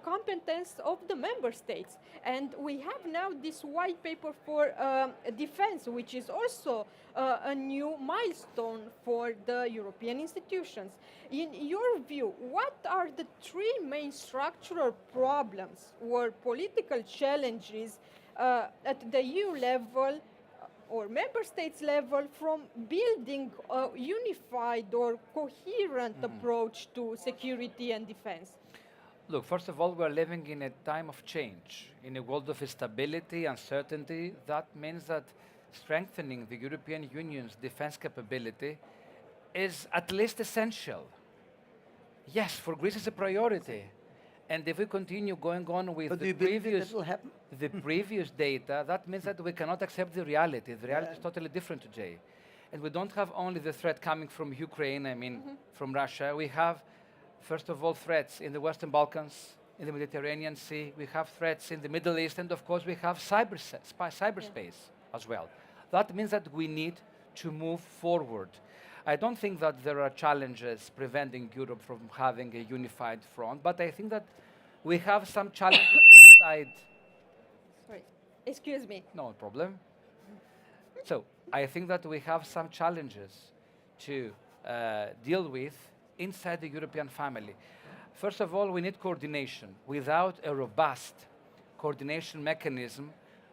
competence of the member states. And we have now this white paper for defense, which is also a new milestone for the European institutions. In your view, what are the three main structural problems or political challenges at the EU level or member states level from building a unified or coherent approach to security and defense? Look, first of all, we're living in a time of change. In a world of instability, uncertainty, that means that strengthening the European Union's defense capability is at least essential. Yes, for Greece it's a priority. And if we continue going on with the previous data, that means that we cannot accept the reality. The reality is totally different today. And we don't have only the threat coming from Ukraine, from Russia. We have, first of all, threats in the Western Balkans, in the Mediterranean Sea. We have threats in the Middle East, and of course we have cyberspace as well. That means that we need to move forward. I don't think that there are challenges preventing Europe from having a unified front, but I think that we have some challenges inside. Sorry, excuse me. No problem. So I think that we have some challenges to deal with inside the European family. First of all, we need coordination. Without a robust coordination mechanism,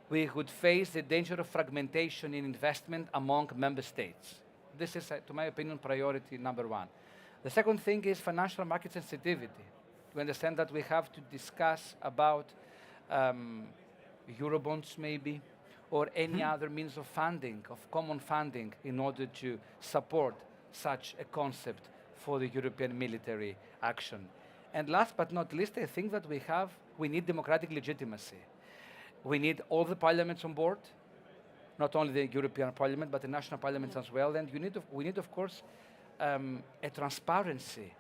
we would face the danger of fragmentation in investment among member states. This is, to my opinion, priority number one. The second thing is financial market sensitivity. We understand that we have to discuss about Eurobonds maybe, or any other means of funding, of common funding, in order to support such a concept for the European military action. And last but not least, I think that we need democratic legitimacy. We need all the parliaments on board, not only the European Parliament, but the national parliaments as well. And we need, of course, a transparency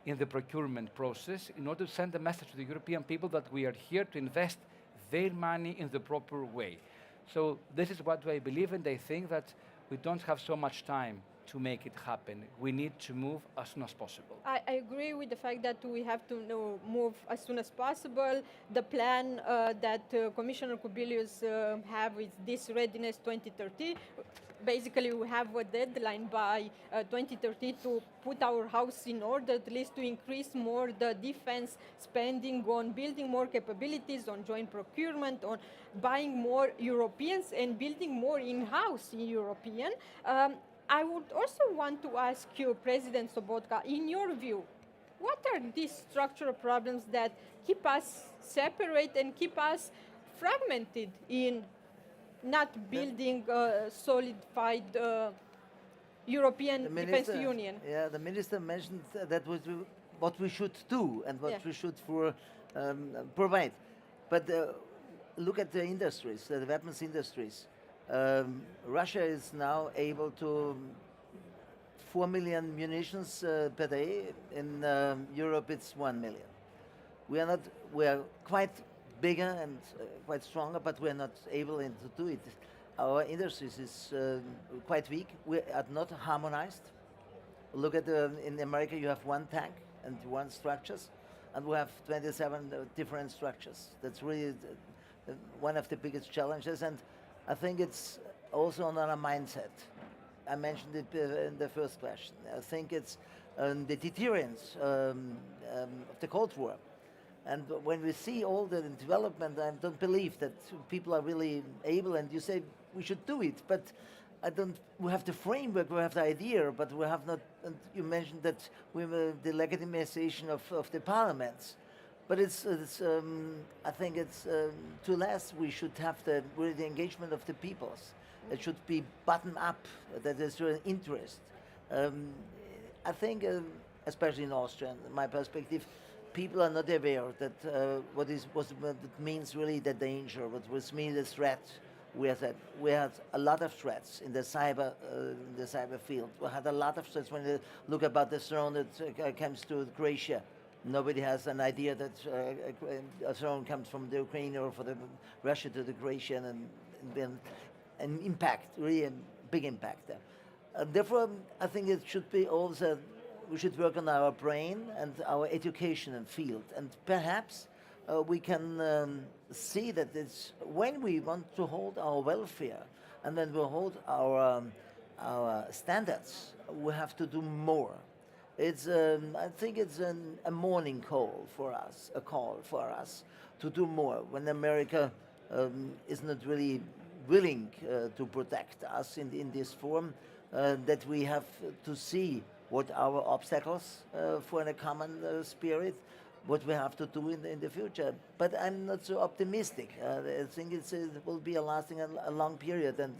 in the procurement process in order to send a message to the European people that we are here to invest their money in the proper way. So this is what I believe, and I think that we don't have so much time to make it happen. We need to move as soon as possible. I agree with the fact that we have to move as soon as possible. The plan that Commissioner Kubilius have is this Readiness 2030. Basically, we have a deadline by 2030 to put our house in order, at least to increase more the defense spending on building more capabilities, on joint procurement, on buying more Europeans and building more in-house European. I would also want to ask you, President Sobotka, in your view, what are these structural problems that keep us separate and keep us fragmented in not building a solidified European defense union? Yeah, the minister mentioned that what we should do and what we should provide. But look at the industries, the weapons industries. Russia is now able to 4 million munitions per day. In Europe, it's 1 million. We are quite bigger and quite stronger, but we are not able to do it. Our industries is quite weak. We are not harmonized. Look at in America, you have one tank and one structures, and we have 27 different structures. That's really one of the biggest challenges, and I think it's also on our mindset. I mentioned it in the first question. I think it's the deterrence of the Cold War. And when we see all the development, I don't believe that people are really able, and you say we should do it, but we have the framework, we have the idea, but we have not, and you mentioned that we have the legitimization of the parliaments. But I think it's too less. We should have really the engagement of the peoples. It should be bottom up, that there's an interest. I think, especially in Austria, in my perspective, people are not aware that what it means really the danger, what means the threat. We had a lot of threats in the cyber field. We had a lot of threats when you look about the drone that comes to Croatia. Nobody has an idea that a drone comes from the Ukraine or from Russia to the Croatian, and an impact, really a big impact there. Therefore, I think it should be also, we should work on our brain and our education and field, and perhaps we can see that it's when we want to hold our welfare and when we hold our standards, we have to do more. It's I think it's a morning call for us to do more when America is not really willing to protect us in this form, that we have to see what our obstacles for a common spirit, what we have to do in the future. But I'm not so optimistic. I think it will be a long period, and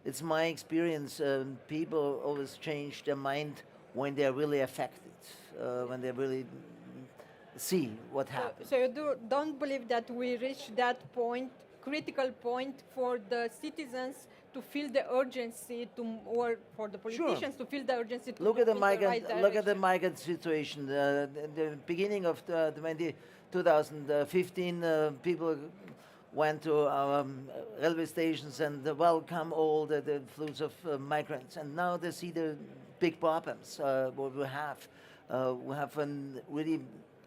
it's my experience. People always change their mind when they're really affected, when they really see what happens. So you don't believe that we reach that point, critical point, for the citizens to feel the urgency or for the politicians to feel the urgency to look at the right migrant situation. The beginning of 2015, people went to our railway stations and welcome all the flows of migrants, and now they see the big problems what we have. We have really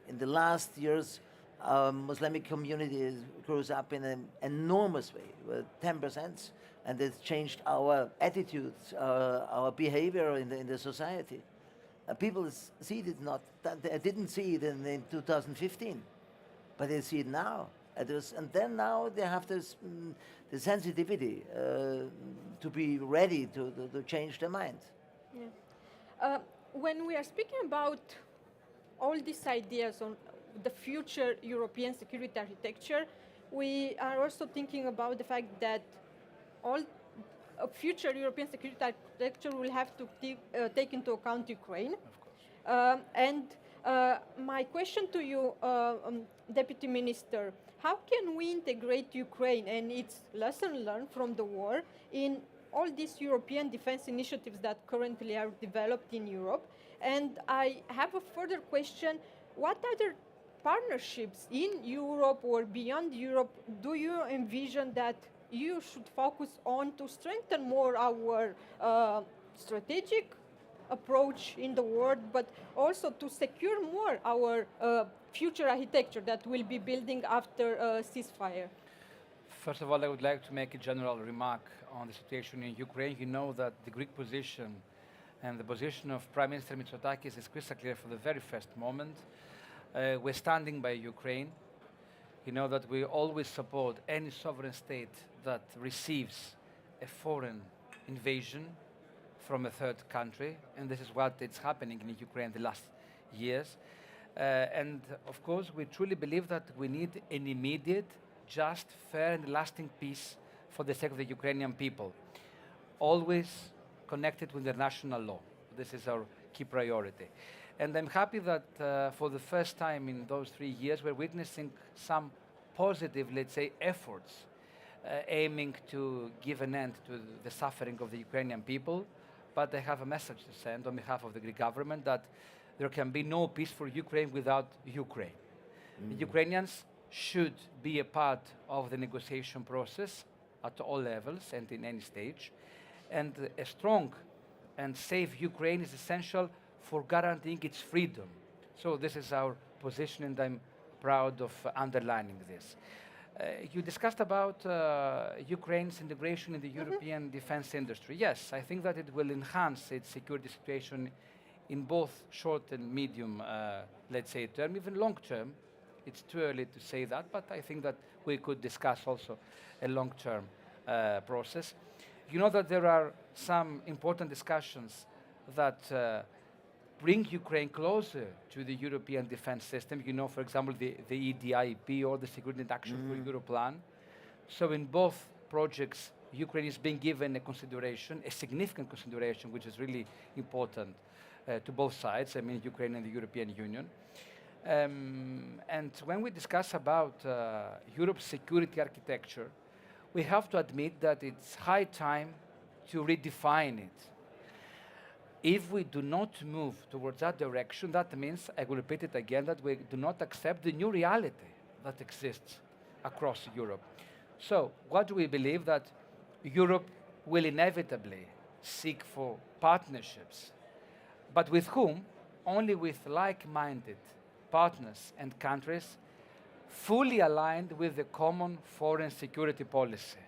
in the last years. Muslim community grows up in an enormous way, 10%, and it's changed our attitudes, our behavior in the society. People see it not; they didn't see it in 2015, but they see it now. And then now they have this the sensitivity to be ready to change their mind. Yeah. When we are speaking about all these ideas on the future European security architecture, we are also thinking about the fact that all future European security architecture will have to take into account Ukraine. Of course. My question to you, Deputy Minister, how can we integrate Ukraine and its lesson learned from the war in all these European defense initiatives that currently are developed in Europe? And I have a further question. What other partnerships in Europe or beyond Europe do you envision that you should focus on to strengthen more our strategic approach in the world, but also to secure more our future architecture that will be building after a ceasefire? First of all, I would like to make a general remark on the situation in Ukraine. You know that the Greek position and the position of Prime Minister Mitsotakis is crystal clear from the very first moment. We're standing by Ukraine. You know that we always support any sovereign state that receives a foreign invasion from a third country, and this is what is happening in Ukraine the last years. And of course, we truly believe that we need an immediate, just, fair, and lasting peace for the sake of the Ukrainian people, always connected with international law. This is our key priority. And I'm happy that for the first time in those 3 years, we're witnessing some positive, let's say, efforts aiming to give an end to the suffering of the Ukrainian people. but I have a message to send on behalf of the Greek government that there can be no peace for Ukraine without Ukraine. The Ukrainians should be a part of the negotiation process at all levels and in any stage. And a strong and safe Ukraine is essential for guaranteeing its freedom. So this is our position, and I'm proud of underlining this. You discussed about Ukraine's integration in the European defense industry. Yes, I think that it will enhance its security situation in both short and medium, let's say, term, even long term. It's too early to say that, but I think that we could discuss also a long-term process. You know that there are some important discussions that bring Ukraine closer to the European defense system. You know, for example, the EDIP, or the Security and Action for Europe plan. So in both projects, Ukraine is being given a consideration, a significant consideration, which is really important to both sides, I mean, Ukraine and the European Union. And when we discuss about Europe's security architecture, we have to admit that it's high time to redefine it. If we do not move towards that direction, that means, I will repeat it again, that we do not accept the new reality that exists across Europe. So, what do we believe? That Europe will inevitably seek for partnerships, but with whom? Only with like-minded partners and countries fully aligned with the common foreign security policy.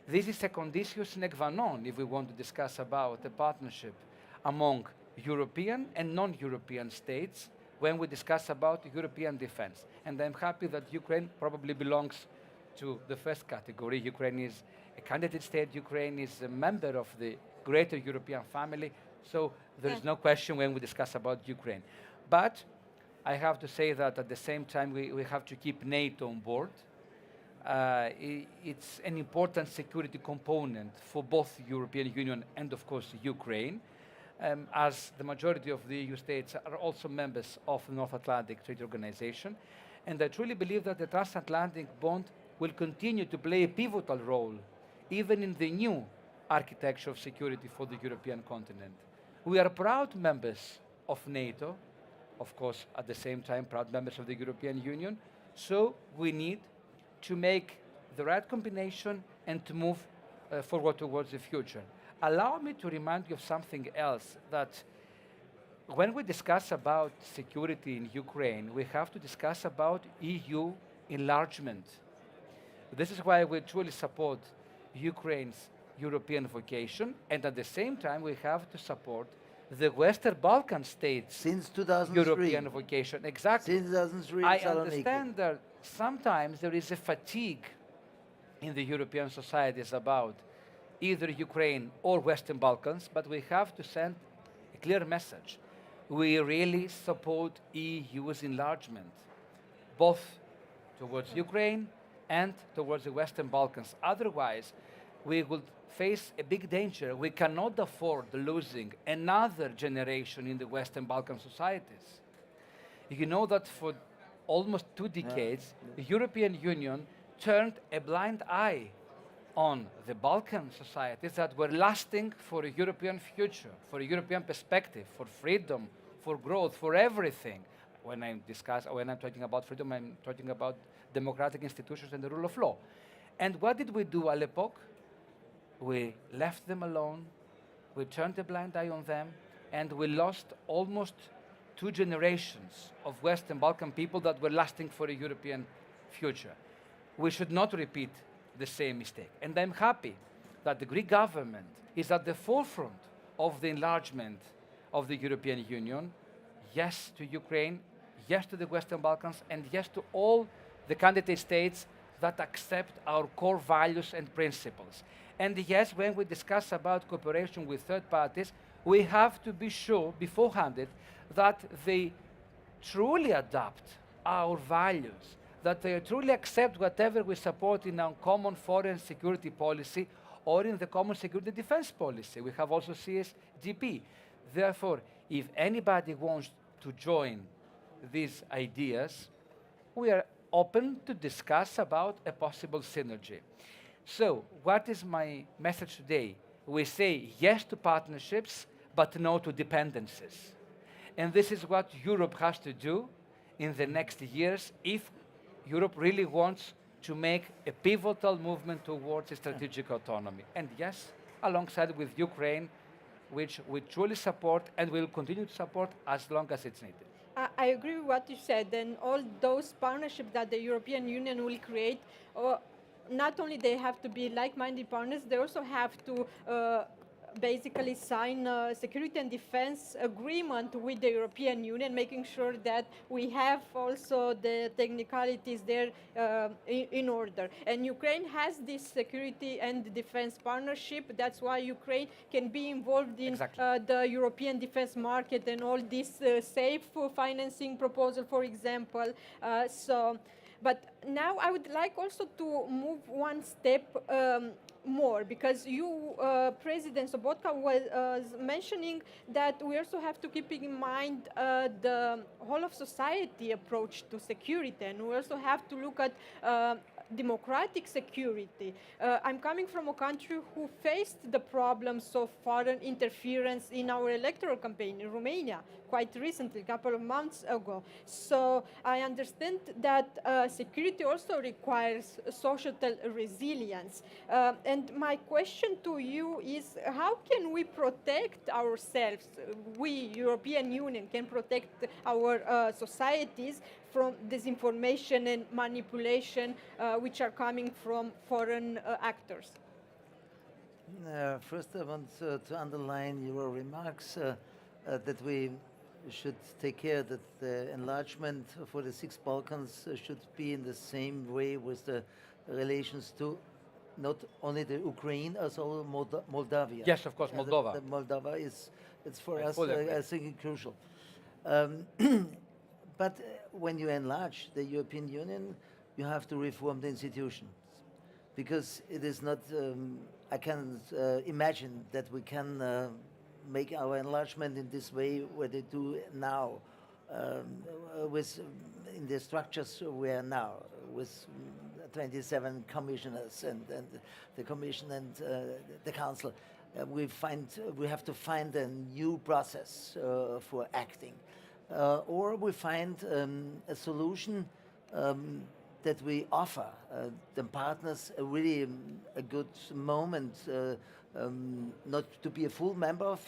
This is a condition sine qua non if we want to discuss about a partnership among European and non-European states when we discuss about European defense. And I'm happy that Ukraine probably belongs to the first category. Ukraine is a candidate state. Ukraine is a member of the greater European family. So there is no question when we discuss about Ukraine. But I have to say that at the same time, we have to keep NATO on board. It's an important security component for both the European Union and, of course, Ukraine, as the majority of the EU states are also members of the North Atlantic Treaty Organization. And I truly believe that the transatlantic bond will continue to play a pivotal role, even in the new architecture of security for the European continent. We are proud members of NATO, of course, at the same time, proud members of the European Union. So we need to make the right combination and to move forward towards the future. Allow me to remind you of something else, that when we discuss about security in Ukraine, we have to discuss about EU enlargement. This is why we truly support Ukraine's European vocation, and at the same time, we have to support the Western Balkan states' Since 2003. European vocation. Exactly. Since 2003, I Thessaloniki. understand that sometimes there is a fatigue in the European societies about either Ukraine or Western Balkans, but we have to send a clear message. We really support EU's enlargement, both towards Ukraine and towards the Western Balkans. Otherwise, we will face a big danger. We cannot afford losing another generation in the Western Balkan societies. You know that for almost 2 decades, the European Union turned a blind eye on the Balkan societies that were lasting for a European future, for a European perspective, for freedom, for growth, for everything. When I'm talking about freedom, I'm talking about democratic institutions and the rule of law. And what did we do à l'époque? We left them alone, we turned a blind eye on them, and we lost almost 2 generations of Western Balkan people that were lasting for a European future. We should not repeat the same mistake. And I'm happy that the Greek government is at the forefront of the enlargement of the European Union. Yes to Ukraine, yes to the Western Balkans, and yes to all the candidate states that accept our core values and principles. And yes, when we discuss about cooperation with third parties, we have to be sure beforehand that they truly adopt our values, that they truly accept whatever we support in our common foreign security policy or in the common security defense policy. We have also CSDP. Therefore, if anybody wants to join these ideas, we are open to discuss about a possible synergy. So, what is my message today? we say yes to partnerships, but no to dependencies. And this is what Europe has to do in the next years if Europe really wants to make a pivotal movement towards a strategic autonomy. And yes, alongside with Ukraine, which we truly support and will continue to support as long as it's needed. I agree with what you said, and all those partnerships that the European Union will create, not only they have to be like-minded partners, they also have to basically sign a security and defense agreement with the European Union, making sure that we have also the technicalities there in order. And Ukraine has this security and defense partnership. That's why Ukraine can be involved in the European defense market and all this safe financing proposal, for example. But now I would like also to move one step more, because you, President Sobotka, was mentioning that we also have to keep in mind the whole of society approach to security, and we also have to look at democratic security. I'm coming from a country who faced the problems of foreign interference in our electoral campaign in Romania quite recently, a couple of months ago. So I understand that security also requires social resilience. And my question to you is, how can we protect ourselves? We, European Union, can protect our societies from disinformation and manipulation which are coming from foreign actors? First, I want to underline your remarks that we should take care that the enlargement for the six Balkans should be in the same way with the relations to not only the Ukraine, also Moldavia. Yes, of course, Moldova. The Moldova is, it's for us, fully agree. I think, crucial. But when you enlarge the European Union, you have to reform the institutions, because it is not, I can imagine that we can make our enlargement in this way where they do now, with in the structures we are now, with 27 commissioners and the Commission and the Council. We have to find a new process for acting. Or we find a solution that we offer the partners a really a good moment, not to be a full member of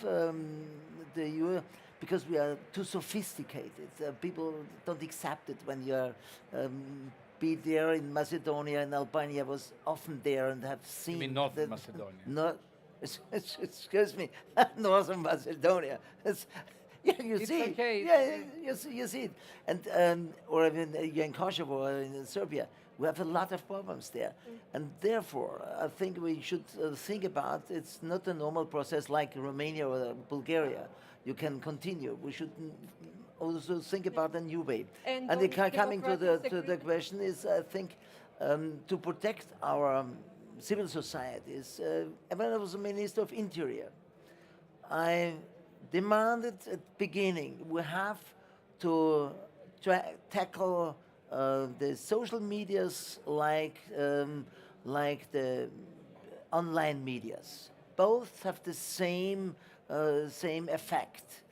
the EU, because we are too sophisticated. People don't accept it when you're be there in Macedonia and Albania. Was often there and have seen. You mean Northern Macedonia? No, excuse me, Northern Macedonia. Yeah, you It's see. okay. Yeah, you see it. And or even in Kosovo or in Serbia, we have a lot of problems there. And therefore, I think we should think about it's not a normal process like Romania or Bulgaria. You can continue. We should also think about a new way. And Coming to the question is, I think, to protect our civil societies. When I was a Minister of Interior, I demanded at the beginning we have to tackle the social medias like the online medias. Both have the same effect,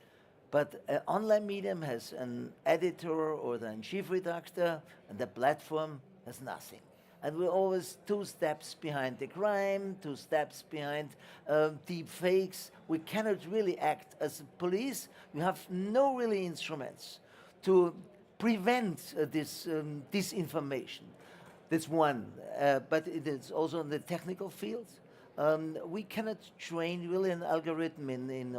but an online medium has an editor or the chief redactor, and the platform has nothing. And we're always 2 steps behind the crime, 2 steps behind deep fakes. We cannot really act as police. We have no really instruments to prevent this disinformation. That's one. But it is also in the technical field. We cannot train really an algorithm in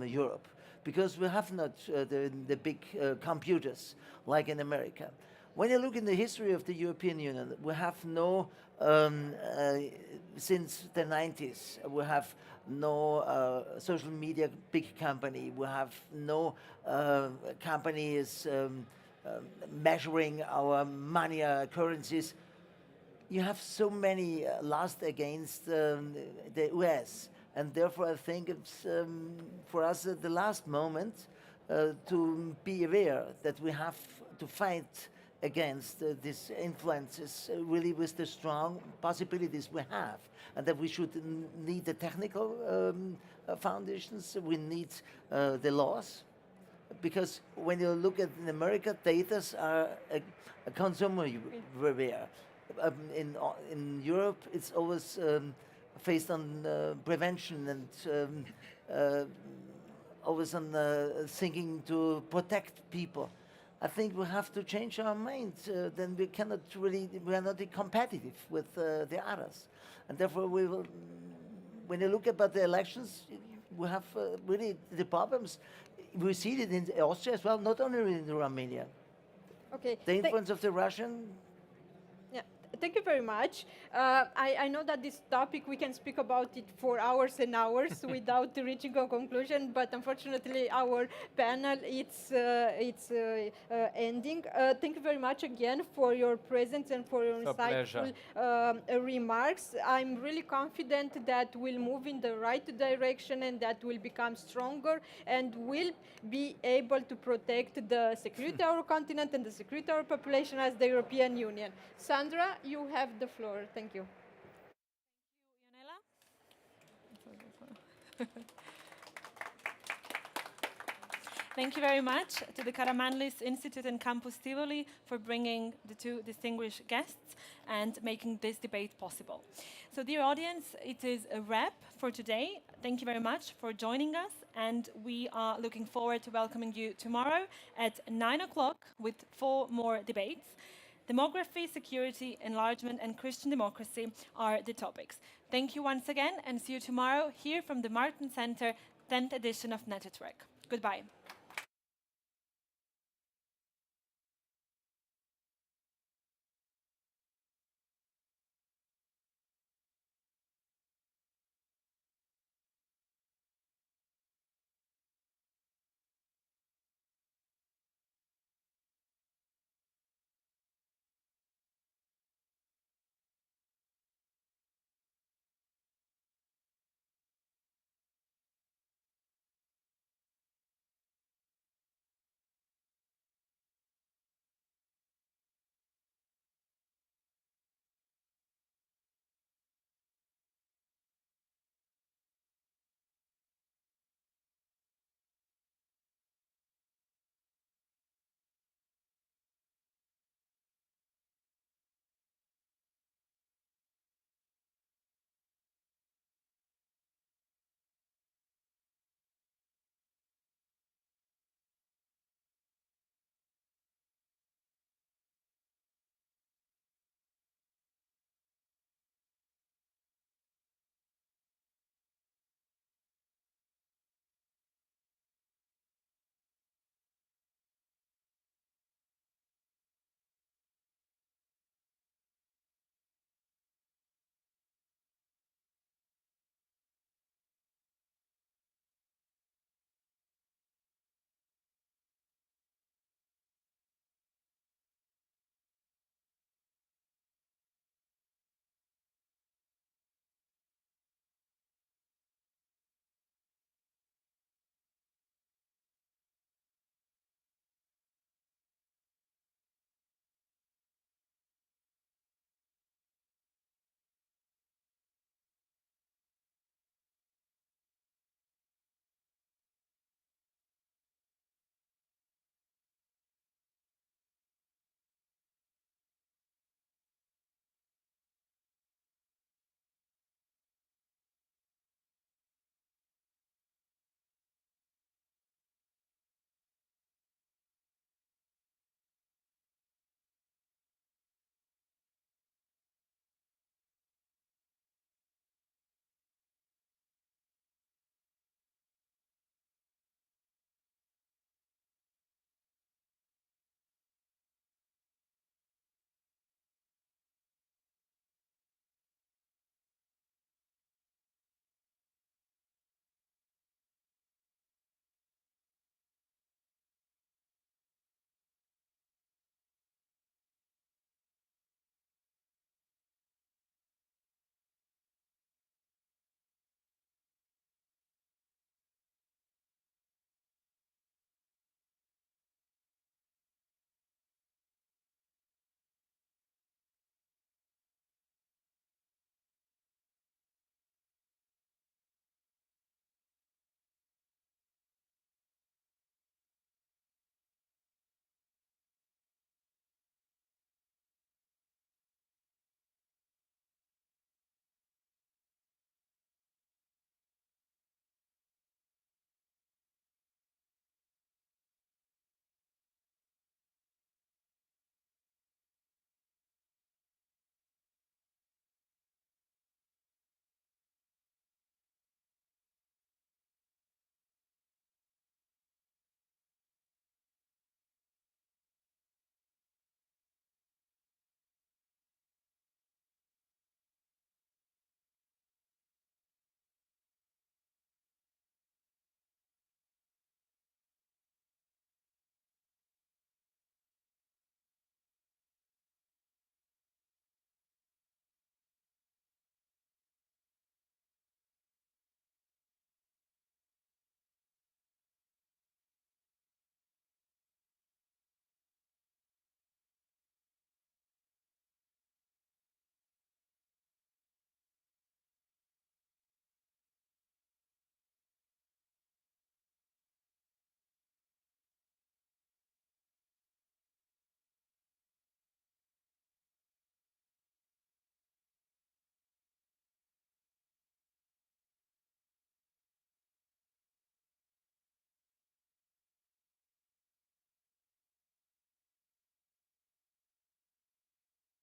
Europe, because we have not the big computers like in America. When you look in the history of the European Union, we have no, since the 90s, we have no social media big company. We have no companies measuring our money, currencies. You have so many lost against the US. And therefore, I think it's for us the last moment to be aware that we have to fight against these influences, really with the strong possibilities we have, and that we should need the technical foundations, we need the laws, because when you look at in America, data are a consumer everywhere. In Europe, it's always based on prevention and always on thinking to protect people. I think we have to change our minds. Then we cannot really, we are not competitive with the others, and therefore we will. When you look about the elections, we have really the problems. We see it in Austria as well, not only in Romania. Okay. The influence of the Russian. Yeah, thank you very much. I know that this topic, we can speak about it for hours and hours without reaching a conclusion, but unfortunately our panel, it's ending. Thank you very much again for your presence and for your insightful remarks. I'm really confident that we'll move in the right direction and that we'll become stronger and will be able to protect the security of our continent and the security of our population as the European Union. Sandra, you have the floor. Thank you. Thank you very much to the Karamanlis Institute and Campus Tivoli for bringing the two distinguished guests and making this debate possible. So, dear audience, it is a wrap for today. Thank you very much for joining us, and we are looking forward to welcoming you tomorrow at 9 o'clock with 4 more debates. Demography, security, enlargement, and Christian democracy are the topics. Thank you once again, and see you tomorrow here from the Martin Center, 10th edition of Net at Work. Goodbye.